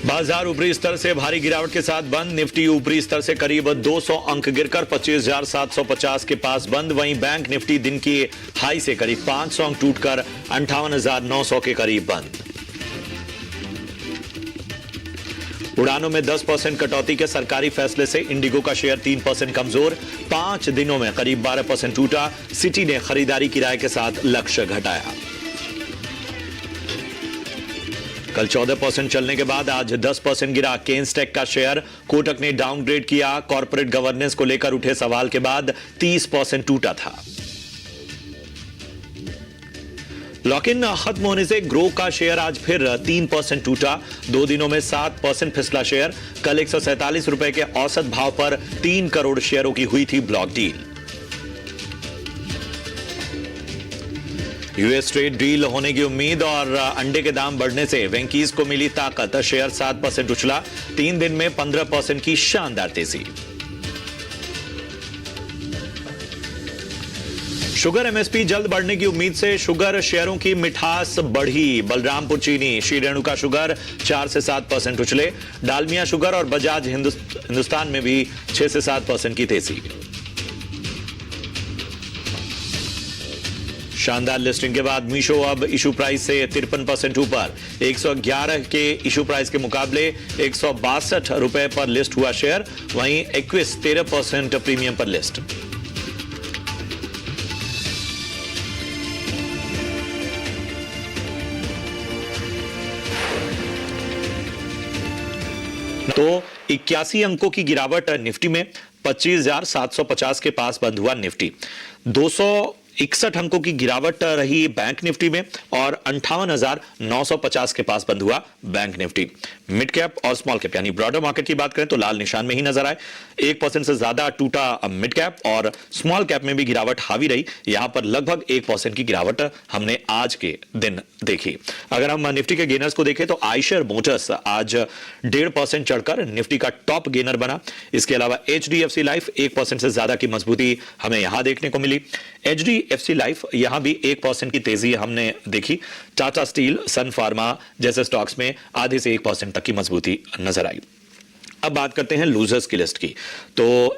बाजार ऊपरी स्तर से भारी गिरावट के साथ बंद। निफ्टी ऊपरी स्तर से करीब 200 अंक गिरकर 25,750 के पास बंद। वहीं बैंक निफ्टी दिन की हाई से करीब 500 अंक टूटकर 58,900 के करीब बंद। उड़ानों में 10% कटौती के सरकारी फैसले से इंडिगो का शेयर 3% कमजोर। 5 दिनों में करीब 12% टूटा। सिटी ने खरीदारी किराए के साथ लक्ष्य घटाया। कल 14% चलने के बाद आज 10% गिरा केन्सटेक का शेयर। कोटक ने डाउनग्रेड किया। कॉर्पोरेट गवर्नेंस को लेकर उठे सवाल के बाद 30% टूटा था। लॉक इन खत्म होने से ग्रो का शेयर आज फिर 3% टूटा। 2 दिनों में 7% फिसला शेयर। कल 147 रुपए के औसत भाव पर 3 करोड़ शेयरों की हुई थी block deal. US trade deal होने की उम्मीद और अंडे के दाम बढ़ने से वेंकीज को मिली ताकत। शेयर 7% उछला। 3 दिन में 15% की शानदार तेजी। शुगर एमएसपी जल्द बढ़ने की उम्मीद से शुगर शेयरों की मिठास बढ़ी। बलरामपुर चीनी, श्री रेणुका शुगर 4 से 7% उछले। डालमिया शुगर और बजाज हिंदुस्तान में भी 6 से 7% की तेजी। शानदार लिस्टिंग के बाद मीशो अब इशू प्राइस से 53% ऊपर। 111 के इशू प्राइस के मुकाबले 162 रुपए पर लिस्ट हुआ शेयर। वहीं एक्विस 13% प्रीमियम पर लिस्ट। तो 81 अंकों की गिरावट निफ्टी में। 25,750 के पास बंद हुआ निफ्टी। 261 अंकों की गिरावट रही बैंक निफ्टी में और 58,950 के पास बंद हुआ बैंक निफ्टी। मिड कैप और स्मॉल कैप यानी ब्रॉडर मार्केट की बात करें तो लाल निशान में ही नजर आए। 1% से ज्यादा टूटा मिड कैप और स्मॉल कैप में भी गिरावट हावी रही। यहां पर लगभग 1% की गिरावट हमने आज के दिन देखी। अगर हम निफ्टी के गेनर्स को देखें तो आयशर मोटर्स आज 1.5% चढ़कर निफ्टी का टॉप गेनर बना। इसके अलावा एचडीएफसी लाइफ 1% से ज्यादा की मजबूती हमें यहां देखने को मिली। एचडीएफसी लाइफ यहां भी 1% की तेजी हमने देखी। टाटा स्टील, सन फार्मा जैसे स्टॉक्स में आधे से 1% तक की मजबूती नजर आई। अब बात करते हैं लूजर्स की लिस्ट की। तो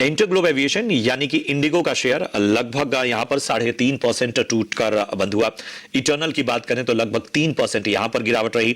इंटरग्लोब एविएशन यानी कि इंडिगो का शेयर लगभग यहां पर 3.5% टूटकर बंद हुआ। इटर्नल की बात करें तो लगभग 3% यहां पर गिरावट रही।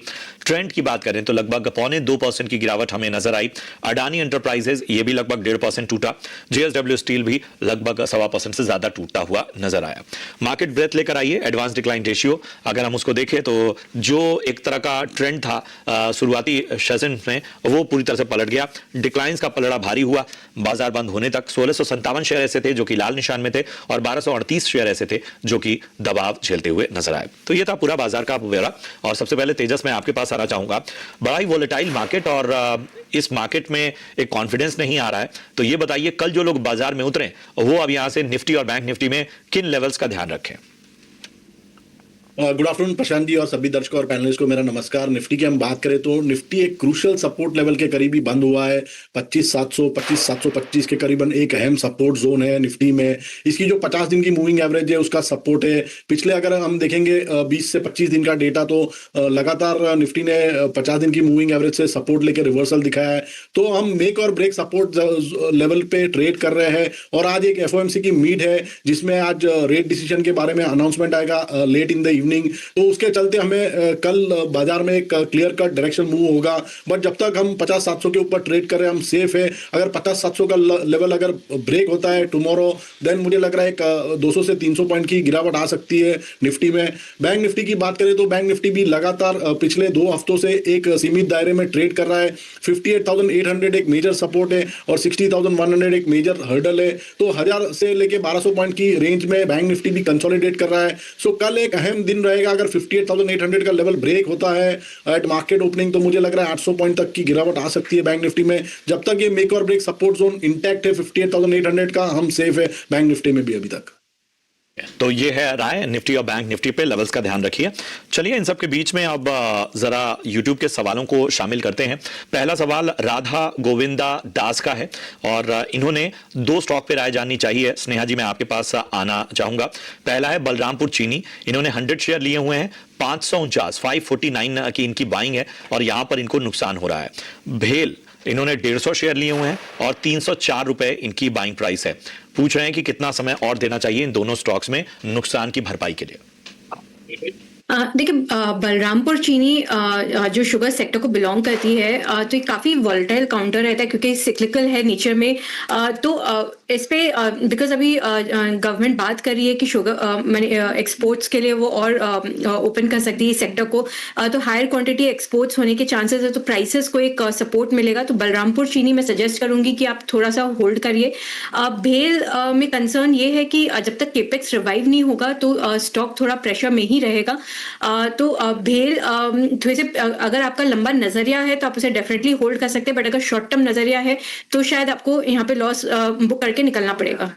ट्रेंड की बात करें तो लगभग 0.25% की गिरावट हमें नजर आई। अडानी एंटरप्राइजेज ये भी लगभग 1.5% टूटा। जेएसडब्ल्यू स्टील भी लगभग 1.25% से ज्यादा टूटता हुआ नजर आया। मार्केट ब्रेथ लेकर आइए। एडवांस डिक्लाइन रेशियो अगर हम उसको देखें तो जो एक तरह का ट्रेंड था शुरुआती सेशन में वो पूरी तरह से पलट गया। डिक्लाइंस का पलड़ा भारी हुआ। बाजार बंद होने तक 1657 शेयर ऐसे थे जो कि लाल निशान में थे और 1238 शेयर ऐसे थे जो कि दबाव झेलते हुए नजर आए। तो यह था पूरा बाजार का ब्यौरा। और सबसे पहले तेजस मैं आपके पास आना चाहूंगा। बड़ा ही वोलेटाइल मार्केट और इस मार्केट में एक कॉन्फिडेंस नहीं आ रहा है। तो ये बताइए कल जो लोग बाजार में उतरे वो अब यहां से निफ्टी और बैंक निफ्टी में किन लेवल्स का ध्यान रखें? गुड आफ्टरनून प्रशांत जी और सभी दर्शकों और पैनलिस्ट को मेरा नमस्कार। निफ्टी की हम बात करें तो निफ्टी एक क्रूशियल सपोर्ट लेवल के करीब ही बंद हुआ है। 25,700 25,725 के करीबन एक अहम सपोर्ट जोन है निफ्टी में। इसकी जो 50 दिन की मूविंग एवरेज है उसका सपोर्ट है। पिछले अगर हम देखेंगे 20 से 25 दिन का डेटा तो लगातार निफ्टी ने 50 दिन की मूविंग एवरेज से सपोर्ट लेके रिवर्सल दिखाया है। तो हम मेक और ब्रेक सपोर्ट लेवल पे ट्रेड कर रहे हैं। और आज एक एफओएमसी की मीट है जिसमें आज रेट डिसीजन के बारे में अनाउंसमेंट आएगा लेट इन द इवनिंग। तो उसके चलते हमें कल बाजार में एक क्लियर कट डायरेक्शन मूव होगा। बट जब तक हम 50-700 के ऊपर ट्रेड कर रहे हैं हम सेफ है। अगर 50-700 का लेवल अगर ब्रेक होता है टुमारो देन मुझे लग रहा है 200 से 300 पॉइंट की गिरावट आ सकती है निफ्टी में। बैंक निफ्टी की बात करें तो बैंक निफ्टी भी लगातार पिछले 2 हफ्तों से एक सीमित दायरे में ट्रेड कर रहा है। 58,800 एक मेजर सपोर्ट है और 60,100 एक मेजर हर्डल है। तो 1000 से लेके 1200 पॉइंट की रेंज में बैंक निफ्टी भी कंसोलिडेट कर रहा है। सो कल एक अहम दिन रहेगा। अगर 58,800 का लेवल ब्रेक होता है एट मार्केट ओपनिंग तो मुझे लग रहा है 800 पॉइंट तक की गिरावट आ सकती है बैंक निफ्टी में। जब तक ये मेक और ब्रेक सपोर्ट जोन इंटैक्ट है 58,800 का हम सेफ है बैंक निफ्टी में भी अभी तक। तो ये है राय निफ्टी और बैंक निफ्टी पे, लेवल्स का ध्यान रखिए। चलिए इन सब के बीच में अब जरा यूट्यूब के सवालों को शामिल करते हैं। पहला सवाल राधा गोविंदा दास का है और इन्होंने दो स्टॉक पे राय जाननी चाहिए। स्नेहा जी मैं आपके पास आना चाहूंगा। पहला है बलरामपुर चीनी, इन्होंने 100 शेयर लिए हुए हैं, 549 की इनकी बाइंग है और यहां पर इनको नुकसान हो रहा है। भेल, इन्होंने 150 शेयर लिए हुए हैं और 304 रुपए इनकी बाइंग प्राइस है। पूछ रहे हैं कि कितना समय और देना चाहिए इन दोनों स्टॉक्स में नुकसान की भरपाई के लिए। देखिए बलरामपुर चीनी जो शुगर सेक्टर को बिलोंग करती है तो ये काफ़ी वॉलेटाइल काउंटर रहता है क्योंकि सिक्लिकल है नेचर में। तो इस पे बिकॉज अभी गवर्नमेंट बात कर रही है कि शुगर मैंने एक्सपोर्ट्स के लिए वो और ओपन कर सकती है सेक्टर को, तो हायर क्वांटिटी एक्सपोर्ट्स होने के चांसेस है, तो प्राइसेस को एक सपोर्ट मिलेगा। तो बलरामपुर चीनी मैं सजेस्ट करूंगी कि आप थोड़ा सा होल्ड करिए। भेल में कंसर्न ये है कि जब तक केपेक्स रिवाइव नहीं होगा तो स्टॉक थोड़ा प्रेशर में ही रहेगा। तो भेल थोड़े से अगर आपका लंबा नजरिया है तो आप उसे डेफिनेटली होल्ड कर सकते हैं, बट अगर शॉर्ट टर्म नजरिया है तो शायद आपको यहाँ पे लॉस बुक करके निकलना पड़ेगा।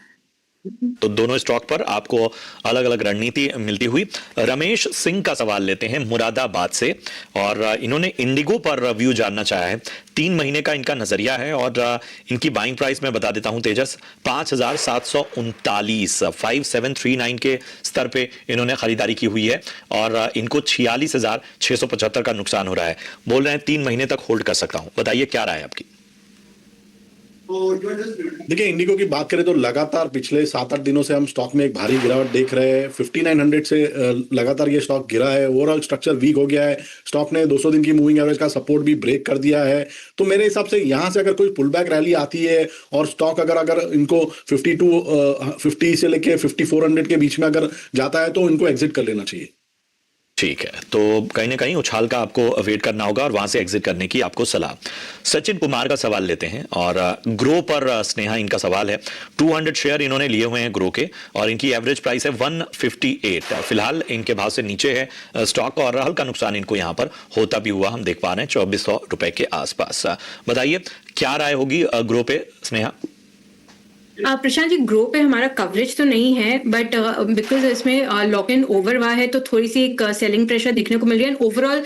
तो दोनों स्टॉक पर आपको अलग अलग रणनीति मिलती हुई। रमेश सिंह का सवाल लेते हैं मुरादाबाद से और इन्होंने इंडिगो पर व्यू जानना चाहा है। 3 महीने का इनका नजरिया है और इनकी बाइंग प्राइस मैं बता देता हूं तेजस, 5,739 5739 के स्तर पे इन्होंने खरीदारी की हुई है और इनको 46,675 का नुकसान हो रहा है। बोल रहे हैं 3 महीने तक होल्ड कर सकता हूं, बताइए क्या राय है आपकी। देखिए इंडिगो की बात करें तो लगातार पिछले 7-8 दिनों से हम स्टॉक में एक भारी गिरावट देख रहे हैं। 5900 से लगातार ये स्टॉक गिरा है, ओवरऑल स्ट्रक्चर वीक हो गया है। स्टॉक ने 200 दिन की मूविंग एवरेज का सपोर्ट भी ब्रेक कर दिया है। तो मेरे हिसाब से यहाँ से अगर कोई पुल बैक रैली आती है और स्टॉक अगर इनको 50 से लेके 5400 के बीच में अगर जाता है तो इनको एग्जिट कर लेना चाहिए। ठीक है, तो कहीं ना कहीं उछाल का आपको वेट करना होगा और वहां से एग्जिट करने की आपको सलाह। सचिन कुमार का सवाल लेते हैं और ग्रो पर स्नेहा इनका सवाल है। 200 शेयर इन्होंने लिए हुए हैं ग्रो के और इनकी एवरेज प्राइस है 158। फिलहाल इनके भाव से नीचे है स्टॉक और हल्का नुकसान इनको यहां पर होता भी हुआ हम देख पा रहे हैं 2400 रुपए के आसपास। बताइए क्या राय होगी ग्रो पे स्नेहा। प्रशांत जी ग्रो पे हमारा कवरेज तो नहीं है, बट बिकॉज इसमें लॉक इन ओवर हुआ है तो थोड़ी सी एक सेलिंग प्रेशर देखने को मिल रही है। ओवरऑल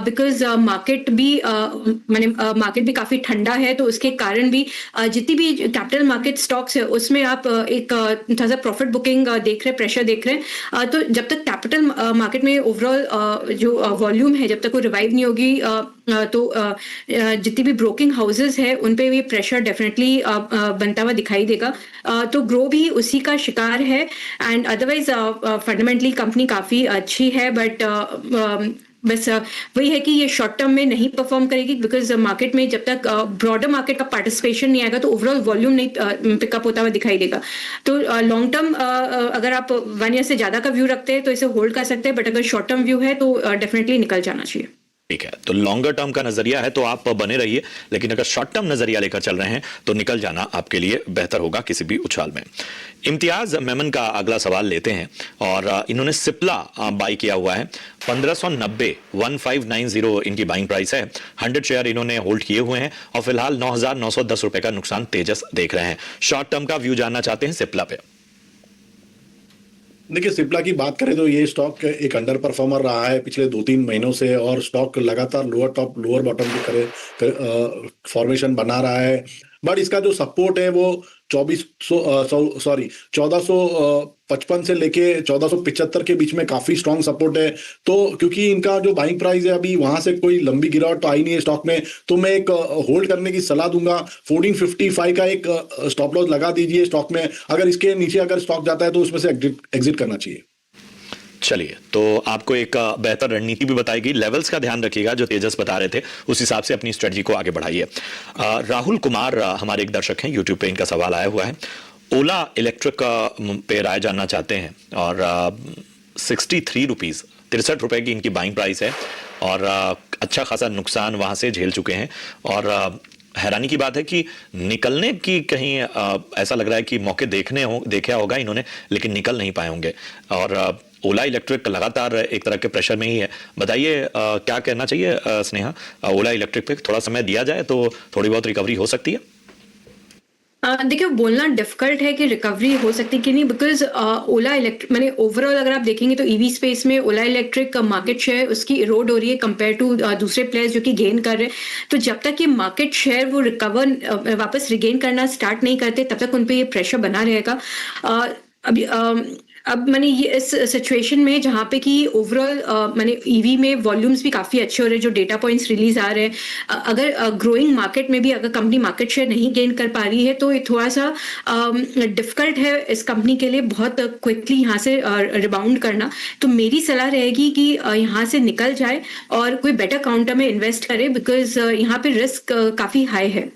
बिकॉज मार्केट भी काफी ठंडा है तो उसके कारण भी जितनी भी कैपिटल मार्केट स्टॉक्स है उसमें आप एक थोड़ा सा प्रॉफिट बुकिंग देख रहे हैं, प्रेशर देख रहे हैं। तो जब तक कैपिटल मार्केट में ओवरऑल जो वॉल्यूम है जब तक वो रिवाइव नहीं होगी तो जितनी भी ब्रोकिंग हाउसेस है उन पे भी प्रेशर डेफिनेटली बनता हुआ दिखाई देगा। तो ग्रो भी उसी का शिकार है एंड अदरवाइज फंडामेंटली कंपनी काफी अच्छी है, बट बस वही है कि ये शॉर्ट टर्म में नहीं परफॉर्म करेगी बिकॉज मार्केट में जब तक ब्रॉडर मार्केट का पार्टिसिपेशन नहीं आएगा तो ओवरऑल वॉल्यूम नहीं पिकअप होता हुआ दिखाई देगा। तो लॉन्ग टर्म अगर आप 1 ईयर से ज्यादा का व्यू रखते हैं तो इसे होल्ड कर सकते हैं, बट अगर शॉर्ट टर्म व्यू है तो डेफिनेटली निकल जाना चाहिए। ठीक है, तो लॉन्गर टर्म का नजरिया है तो आप बने रहिए, लेकिन अगर शॉर्ट टर्म नजरिया लेकर चल रहे हैं तो निकल जाना आपके लिए बेहतर होगा किसी भी उछाल में। इम्तियाज मेमन का अगला सवाल लेते हैं और इन्होंने सिप्ला बाई किया हुआ है 1590 1590 इनकी बाइंग प्राइस है। 100 शेयर इन्होंने होल्ड किए हुए हैं और फिलहाल 9,910 रुपए का नुकसान तेजस देख रहे हैं। शॉर्ट टर्म का व्यू जानना चाहते हैं सिप्ला पे। देखिए सिप्ला की बात करें तो ये स्टॉक एक अंडर परफॉर्मर रहा है पिछले 2-3 महीनों से और स्टॉक लगातार लोअर टॉप लोअर बॉटम की तरह फॉर्मेशन बना रहा है। बट इसका जो सपोर्ट है वो 1455 से लेके 1475 के बीच में काफी स्ट्रांग सपोर्ट है। तो क्योंकि इनका जो बाइंग प्राइस है अभी वहां से कोई लंबी गिरावट तो आई नहीं है स्टॉक में, तो मैं एक होल्ड करने की सलाह दूंगा। 1455 का एक स्टॉप लॉस लगा दीजिए स्टॉक में। अगर इसके नीचे अगर स्टॉक जाता है तो उसमें से एग्जिट करना चाहिए। चलिए, तो आपको एक बेहतर रणनीति भी बताएगी। लेवल्स का ध्यान रखिएगा जो तेजस बता रहे थे, उस हिसाब से अपनी स्ट्रेटजी को आगे बढ़ाइए। राहुल कुमार हमारे एक दर्शक हैं, यूट्यूब पे इनका सवाल आया हुआ है। ओला इलेक्ट्रिक पे राय जानना चाहते हैं और 63 रुपीज 63 रुपए की इनकी बाइंग प्राइस है और अच्छा खासा नुकसान वहां से झेल चुके हैं और हैरानी की बात है कि निकलने की कहीं ऐसा लग रहा है कि मौके देखा होगा इन्होंने, लेकिन निकल नहीं पाए होंगे और ओला इलेक्ट्रिक लगातार एक तरह के प्रेशर में ही है। बताइए क्या कहना चाहिए स्नेहा, ओला इलेक्ट्रिक पे थोड़ा समय दिया जाए तो थोड़ी बहुत रिकवरी हो सकती है। देखिए बोलना डिफिकल्ट है कि रिकवरी हो सकती कि नहीं, बिकॉज ओला इलेक्ट्रिक मैंने ओवरऑल अगर आप देखेंगे तो ईवी स्पेस में ओला इलेक्ट्रिक मार्केट शेयर उसकी इरोड हो रही है कंपेयर टू दूसरे प्लेयर्स जो कि गेन कर रहे हैं। तो जब तक ये मार्केट शेयर वो रिकवर वापस रिगेन करना स्टार्ट नहीं करते तब तक उन पे ये प्रेशर बना रहेगा। अभी अब मैंने ये इस सिचुएशन में जहाँ पे कि ओवरऑल मैंने ईवी में वॉल्यूम्स भी काफ़ी अच्छे हो रहे हैं, जो डेटा पॉइंट्स रिलीज आ रहे हैं, अगर ग्रोइंग मार्केट में भी अगर कंपनी मार्केट शेयर नहीं गेन कर पा रही है तो ये थोड़ा सा डिफिकल्ट है इस कंपनी के लिए बहुत क्विकली यहाँ से रिबाउंड करना। तो मेरी सलाह रहेगी कि यहाँ से निकल जाए और कोई बेटर काउंटर में इन्वेस्ट करे, बिकॉज यहाँ पे रिस्क काफ़ी हाई है।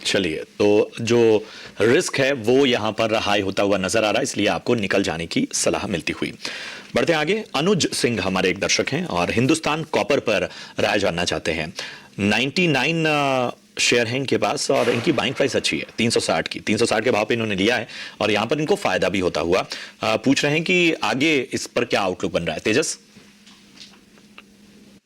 चलिए, तो जो रिस्क है वो यहां पर हाई होता हुआ नजर आ रहा है, इसलिए आपको निकल जाने की सलाह मिलती हुई। बढ़ते हैं आगे। अनुज सिंह हमारे एक दर्शक हैं और हिंदुस्तान कॉपर पर राय जानना चाहते हैं। 99 शेयर है इनके पास और इनकी बाइंग प्राइस अच्छी है 360 की, 360 के भाव पे इन्होंने लिया है और यहां पर इनको फायदा भी होता हुआ। पूछ रहे हैं कि आगे इस पर क्या आउटलुक बन रहा है। तेजस,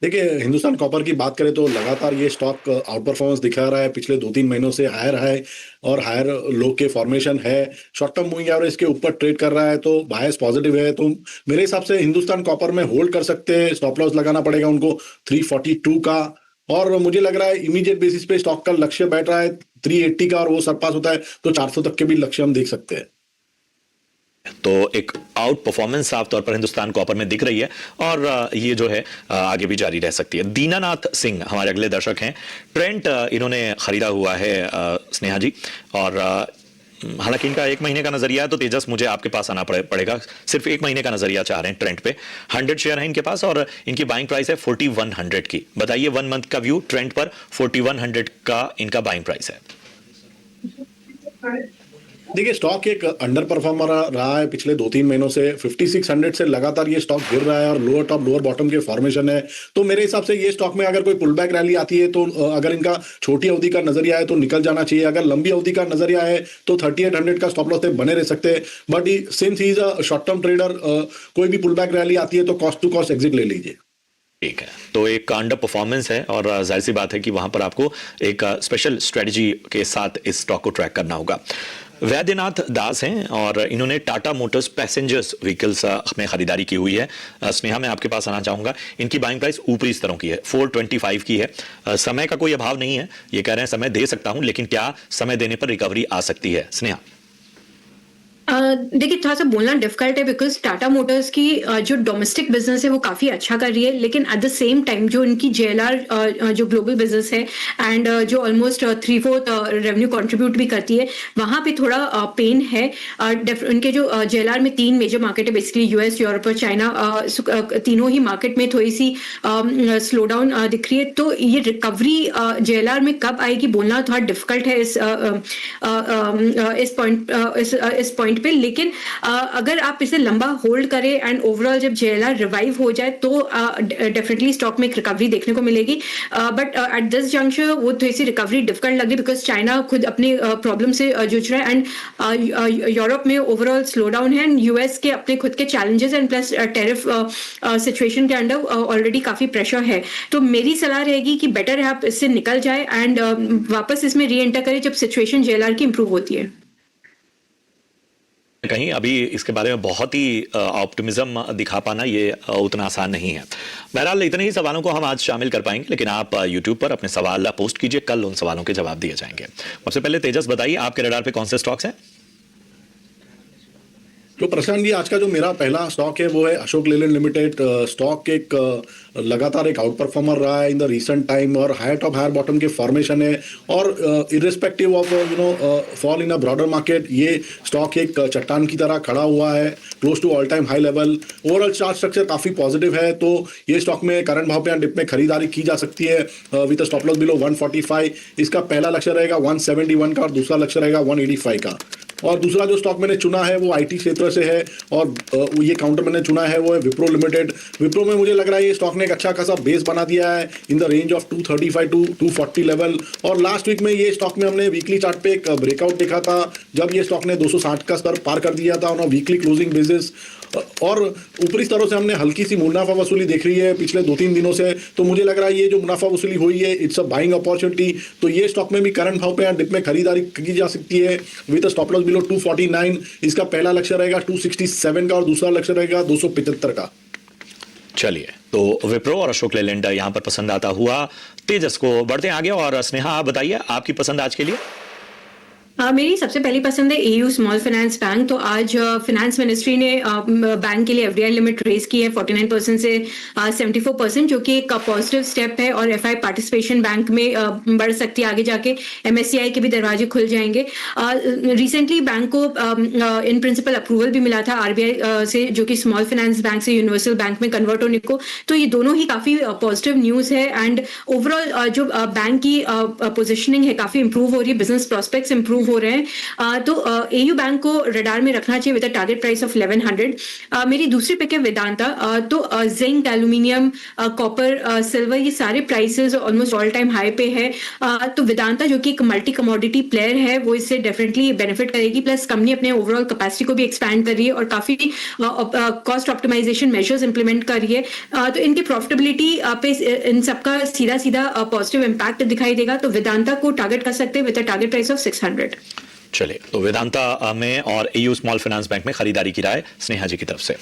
देखिए, हिंदुस्तान कॉपर की बात करें तो लगातार ये स्टॉक आउट परफॉर्मेंस दिखा रहा है। पिछले 2-3 महीनों से हायर हाई और हायर लो के फॉर्मेशन है। शॉर्ट टर्म मूविंग एवरेज के ऊपर ट्रेड कर रहा है, तो बायस पॉजिटिव है। तो मेरे हिसाब से हिंदुस्तान कॉपर में होल्ड कर सकते हैं। स्टॉप लॉस लगाना पड़ेगा उनको 342 का, और मुझे लग रहा है इमीडिएट बेसिस पे स्टॉक का लक्ष्य बैठ रहा है 380 का, और वो सरपास होता है तो 400 तक के भी लक्ष्य हम देख सकते हैं। तो एक आउट परफॉर्मेंस साफ तौर पर हिंदुस्तान कॉपर में दिख रही है और ये जो है आगे भी जारी रह सकती है। दीनानाथ सिंह हमारे अगले दर्शक हैं। ट्रेंट इन्होंने खरीदा हुआ है स्नेहा जी, और हालांकि इनका 1 महीने का नजरिया है, तो तेजस मुझे आपके पास आना पड़ेगा। सिर्फ 1 महीने का नजरिया चाह रहे हैं ट्रेंड पे। 100 शेयर है इनके पास और इनकी बाइंग प्राइस है 4100 की। बताइए 1 मंथ का व्यू ट्रेंड पर 4100 का इनका बाइंग प्राइस है। देखिए, स्टॉक एक अंडर परफॉर्मर रहा है पिछले 2-3 महीनों से। 5600 से लगातार ये स्टॉक गिर रहा है और लोअर टॉप लोअर बॉटम के फॉर्मेशन है। तो मेरे हिसाब से ये स्टॉक में अगर कोई पुल बैक रैली आती है तो अगर इनका छोटी अवधि का नजरिया है तो निकल जाना चाहिए। अगर लंबी अवधि का नजरिया है तो 3800 का स्टॉप लॉस बने रह सकते हैं। But since he is a short term trader, कोई भी पुल बैक रैली आती है तो कॉस्ट टू कॉस्ट एग्जिट ले लीजिए। ठीक है, तो एक अंडर परफॉर्मेंस है और जाहिर सी बात है कि वहां पर आपको एक स्पेशल स्ट्रेटजी के साथ इस स्टॉक को ट्रैक करना होगा। वैद्यनाथ दास हैं और इन्होंने टाटा मोटर्स पैसेंजर्स व्हीकल्स में खरीदारी की हुई है। स्नेहा, मैं आपके पास आना चाहूंगा। इनकी बाइंग प्राइस ऊपरी स्तरों की है, 425 की है। समय का कोई अभाव नहीं है, ये कह रहे हैं समय दे सकता हूं, लेकिन क्या समय देने पर रिकवरी आ सकती है? स्नेहा, देखिए थोड़ा सा बोलना डिफिकल्ट है, बिकॉज टाटा मोटर्स की जो डोमेस्टिक बिजनेस है वो काफी अच्छा कर रही है, लेकिन एट द सेम टाइम जो इनकी JLR जो ग्लोबल बिजनेस है एंड जो ऑलमोस्ट 3/4 रेवेन्यू कंट्रीब्यूट भी करती है, वहां पे थोड़ा पेन है। उनके जो JLR में 3 मेजर मार्केट है, बेसिकली US, यूरोप और चाइना। तीनों ही मार्केट में थोड़ी सी स्लो डाउन दिख रही है। तो ये रिकवरी JLR में कब आएगी बोलना थोड़ा डिफिकल्ट है इस पॉइंट पे। लेकिन अगर आप इसे लंबा होल्ड करें एंड ओवरऑल जब JLR रिवाइव हो जाए तो डेफिनेटली स्टॉक में एक रिकवरी देखने को मिलेगी। बट एट दिस जंक्शन वो थोड़ी सी रिकवरी डिफिकल्ट लगी, बिकॉज चाइना खुद अपने प्रॉब्लम से जूझ रहा है एंड यूरोप में ओवरऑल स्लो डाउन है एंड US के अपने खुद के challenges and plus tariff situation के अंडर ऑलरेडी काफी प्रेशर है। तो मेरी सलाह रहेगी कि बेटर है आप इससे निकल जाए एंड वापस इसमें री एंटर करें जब सिचुएशन JLR की इंप्रूव होती है। कहीं अभी इसके बारे में बहुत ही ऑप्टिमिज्म दिखा पाना ये उतना आसान नहीं है। बहरहाल इतने ही सवालों को हम आज शामिल कर पाएंगे, लेकिन आप YouTube पर अपने सवाल पोस्ट कीजिए, कल उन सवालों के जवाब दिए जाएंगे। सबसे पहले तेजस बताइए, आपके रडार पे कौन से स्टॉक्स हैं? तो प्रशांत जी, आज का जो मेरा पहला स्टॉक है वो है अशोक लेलैंड लिमिटेड। स्टॉक एक लगातार एक आउट परफॉर्मर रहा है इन द रीसेंट टाइम और हायर टॉप हायर बॉटम के फॉर्मेशन है, और irrespective of fall in a broader market, ये स्टॉक एक चट्टान की तरह खड़ा हुआ है close to all time high level. Overall chart structure काफी पॉजिटिव है, तो ये स्टॉक में करंट भाव पे डिप में खरीदारी की जा सकती है विद स्टॉप लॉस बिलो 145। इसका पहला लक्ष्य रहेगा 171 का और दूसरा लक्ष्य रहेगा 185 का। और दूसरा जो स्टॉक मैंने चुना है वो IT क्षेत्र से है और ये काउंटर मैंने चुना है वो है विप्रो लिमिटेड। विप्रो में मुझे लग रहा है ये स्टॉक ने एक अच्छा खासा बेस बना दिया है in the range of 235 to 240 level. और लास्ट वीक में ये स्टॉक में हमने वीकली चार्ट पे एक ब्रेकआउट देखा था जब ये स्टॉक ने 260 का स्तर पार कर दिया था on a weekly closing basis. और ऊपरी स्तरों से हमने हल्की सी मुनाफा वसूली देख रही है पिछले 2-3 दिनों से, तो मुझे लग रहा है ये जो मुनाफा वसूली हुई है इट्स अ बाइंग अपॉर्चुनिटी। तो ये स्टॉक में भी करंट भाव पे डिप में खरीदारी की जा सकती है विद स्टॉप लॉस बिलो 249। इसका पहला लक्ष्य रहेगा 267 का और दूसरा लक्ष्य रहेगा 275 का। चलिए, तो विप्रो और अशोक लेलैंड यहां पर पसंद आता हुआ। तेजस को बढ़ते हैं आगे, और स्नेहा आप बताइए आपकी पसंद आज के लिए। मेरी सबसे पहली पसंद है एयू स्मॉल फाइनेंस बैंक। तो आज फिनेंस मिनिस्ट्री ने बैंक के लिए एफडीआई लिमिट रेज की है 49% से 74%, जो कि एक पॉजिटिव स्टेप है और एफआई पार्टिसिपेशन बैंक में बढ़ सकती है आगे जाके। एमएससीआई के भी दरवाजे खुल जाएंगे। रिसेंटली बैंक को इन प्रिंसिपल अप्रूवल भी मिला था आरबीआई से, जो कि स्मॉल फाइनेंस बैंक से यूनिवर्सल बैंक में कन्वर्ट होने को। तो ये दोनों ही काफी पॉजिटिव न्यूज है एंड ओवरऑल जो बैंक की पोजिशनिंग है काफी इंप्रूव हो रही है, बिजनेस प्रॉस्पेक्ट्स इंप्रूव हो रहे हैं। तो एयू बैंक को रडार में रखना चाहिए with a target price of 1100। मेरी दूसरी पिक है वेदांता। तो जिंक, एल्यूमिनियम, कॉपर, सिल्वर, ये सारे prices almost all time high पे है। तो वेदांता जो कि एक मल्टी कमोडिटी प्लेयर है वो इससे डेफिनेटली बेनिफिट करेगी। प्लस कंपनी अपने ओवरऑल कैपेसिटी को भी एक्सपैंड कर रही है और काफी कॉस्ट ऑप्टिमाइजेशन मेजर्स इंप्लीमेंट कर रही है। तो इनकी प्रॉफिटेबिलिटी पे इन सबका सीधा सीधा पॉजिटिव इंपैक्ट दिखाई देगा। तो वेदांता को टारगेट कर सकते हैं with a target price of 600। चलिए, तो वेदांता में और एयू स्मॉल फाइनेंस बैंक में खरीदारी की राय स्नेहा जी की तरफ से।